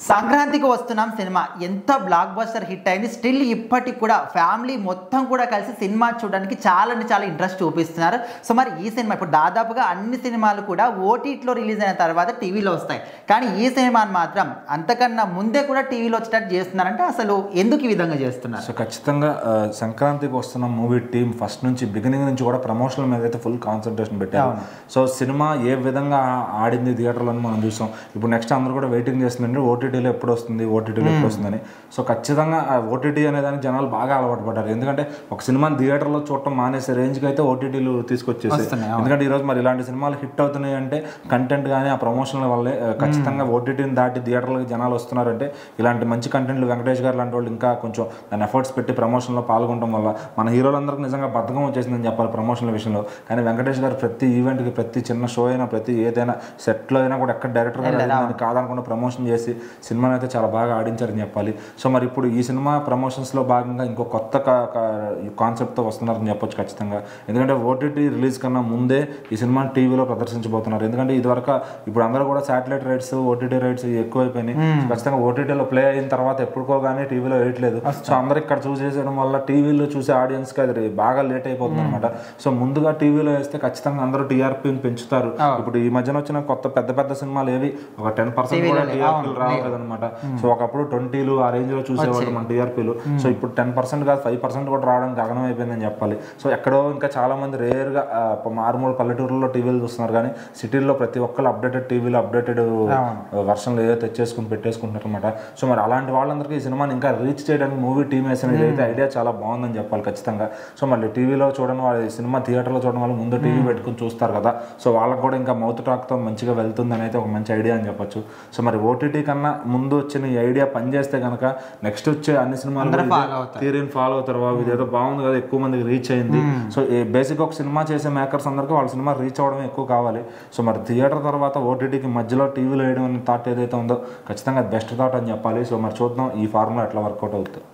సంక్రాంతికి వస్తున్నాం సినిమా ఎంత బ్లాక్ బస్టర్ హిట్ అయింది. స్టిల్ ఇప్పటికి కూడా ఫ్యామిలీ మొత్తం కూడా కలిసి సినిమా చూడడానికి చాలా అంటే చాలా ఇంట్రెస్ట్ చూపిస్తున్నారు. సో మరి ఈ సినిమా ఇప్పుడు దాదాపుగా అన్ని సినిమాలు కూడా ఓటీటీలో రిలీజ్ అయిన తర్వాత టీవీలో వస్తాయి. కానీ ఈ సినిమాని మాత్రం అంతకన్నా ముందే కూడా టీవీలో వచ్చేటట్టు చేస్తున్నారంటే అసలు ఎందుకు ఈ విధంగా చేస్తున్నారు? సో ఖచ్చితంగా సంక్రాంతికి వస్తున్న మూవీ టీం ఫస్ట్ నుంచి బిగినింగ్ నుంచి కూడా ప్రమోషన్ల మీద అయితే ఫుల్ కాన్సన్ట్రేషన్ పెట్టారు. సో సినిమా ఏ విధంగా ఆడింది థియేటర్లో మనం చూసాం. ఇప్పుడు నెక్స్ట్ అందరూ కూడా వెయిటింగ్ చేస్తుందంటే ఓటీటీలో ఎప్పుడు వస్తుందని. సో ఖచ్చితంగా ఓటీటీ అనే దానికి జనాలు బాగా అలవాటు పడ్డారు. ఎందుకంటే ఒక సినిమాని థియేటర్లో చూడటం మానేసే రేంజ్కి అయితే ఓటీటీలు తీసుకొచ్చేసి, ఎందుకంటే ఈరోజు మరి ఇలాంటి సినిమాలు హిట్ అవుతున్నాయి అంటే కంటెంట్ కానీ ఆ ప్రమోషన్ల వల్లే. ఖచ్చితంగా ఓటీటీని దాటి థియేటర్లకు జనాలు వస్తున్నారంటే ఇలాంటి మంచి కంటెంట్లు వెంకటేష్ గారు లాంటి వాళ్ళు ఇంకా కొంచెం దాని ఎఫర్ట్స్ పెట్టి ప్రమోషన్లో పాల్గొనడం వల్ల మన హీరోలందరికీ నిజంగా బద్ధకం వచ్చేసిందని చెప్పాలి ప్రమోషన్ల విషయంలో. కానీ వెంకటేష్ గారు ప్రతి ఈవెంట్కి, ప్రతి చిన్న షో అయినా, ప్రతి ఏదైనా సెట్లో అయినా కూడా ఎక్కడ డైరెక్టర్ గారు కాదనకుండా ప్రమోషన్ చేసి సినిమాని అయితే చాలా బాగా ఆడించారని చెప్పాలి. సో మరి ఇప్పుడు ఈ సినిమా ప్రమోషన్స్లో భాగంగా ఇంకో కొత్త కాన్సెప్ట్తో వస్తున్నారని చెప్పొచ్చు ఖచ్చితంగా. ఎందుకంటే ఓటీటీ రిలీజ్ కన్నా ముందే ఈ సినిమాని టీవీలో ప్రదర్శించబోతున్నారు. ఎందుకంటే ఇదివరకు ఇప్పుడు అందరూ కూడా శాటిలైట్ రైట్స్, ఓటీటీ రైట్స్ ఎక్కువైపోయినాయి. ఖచ్చితంగా ఓటీటీలో ప్లే అయిన తర్వాత ఎప్పుడుకో కానీ టీవీలో వేయట్లేదు. సో అందరూ ఇక్కడ చూసేయడం వల్ల టీవీలో చూసే ఆడియన్స్కి అది బాగా లేట్ అయిపోతుంది అనమాట. సో ముందుగా టీవీలో వేస్తే ఖచ్చితంగా అందరూ టీఆర్పీని పెంచుతారు. ఇప్పుడు ఈ మధ్యన వచ్చిన కొత్త పెద్ద పెద్ద సినిమాలు ఏవి ఒక 10% కూడా టీఆర్పీలు రావట్లేదు అనమాట. సో ఒకప్పుడు 20లు ఆ రేంజ్ లో చూసేవాళ్ళు మన టీఆర్పీలు. సో ఇప్పుడు 10% కాదు 5% కూడా రావడానికి గగనం అయిపోయిందని చెప్పాలి. సో ఎక్కడో ఇంకా చాలా మంది రేర్ గా మారుమూల పల్లెటూరులో టీవీలు చూస్తున్నారు. కానీ సిటీల్లో ప్రతి ఒక్కరు అప్డేటెడ్ టీవీలు, అప్డేటెడ్ వర్షన్లు ఏదో తెచ్చేసుకుని పెట్టేసుకుంటున్నారు అనమాట. సో మరి అలాంటి వాళ్ళందరికీ ఈ సినిమాని ఇంకా రీచ్ చేయడానికి మూవీ టీమ్ వేసిన అయితే ఐడియా చాలా బాగుందని చెప్పాలి ఖచ్చితంగా. సో మళ్ళీ టీవీలో చూడడం వాళ్ళు సినిమా థియేటర్లో చూడడం వాళ్ళు ముందు టీవీ పెట్టుకుని చూస్తారు కదా. సో వాళ్ళకి కూడా ఇంకా మౌత్ టాక్తో మంచిగా వెళ్తుంది అని అయితే ఒక మంచి ఐడియా అని చెప్పొచ్చు. సో మరి ఓటీటీ కన్నా ముందు వచ్చిన ఈ ఐడియా పనిచేస్తే కనుక నెక్స్ట్ వచ్చే అన్ని సినిమాలు థియరీని ఫాలో అవుతారు. బాబు ఇదేదో బాగుంది కదా, ఎక్కువ మందికి రీచ్ అయింది. సో బేసిక్ ఒక సినిమా చేసే మేకర్స్ అందరికీ వాళ్ళ సినిమా రీచ్ అవ్వడం ఎక్కువ కావాలి. సో మరి థియేటర్ తర్వాత ఓటీటీకి మధ్యలో టీవీలో వేయడం అనే థాట్ ఏదైతే ఉందో ఖచ్చితంగా బెస్ట్ థాట్ అని చెప్పాలి. సో మరి చూద్దాం ఈ ఫార్ములా ఎట్లా వర్కౌట్ అవుతుంది.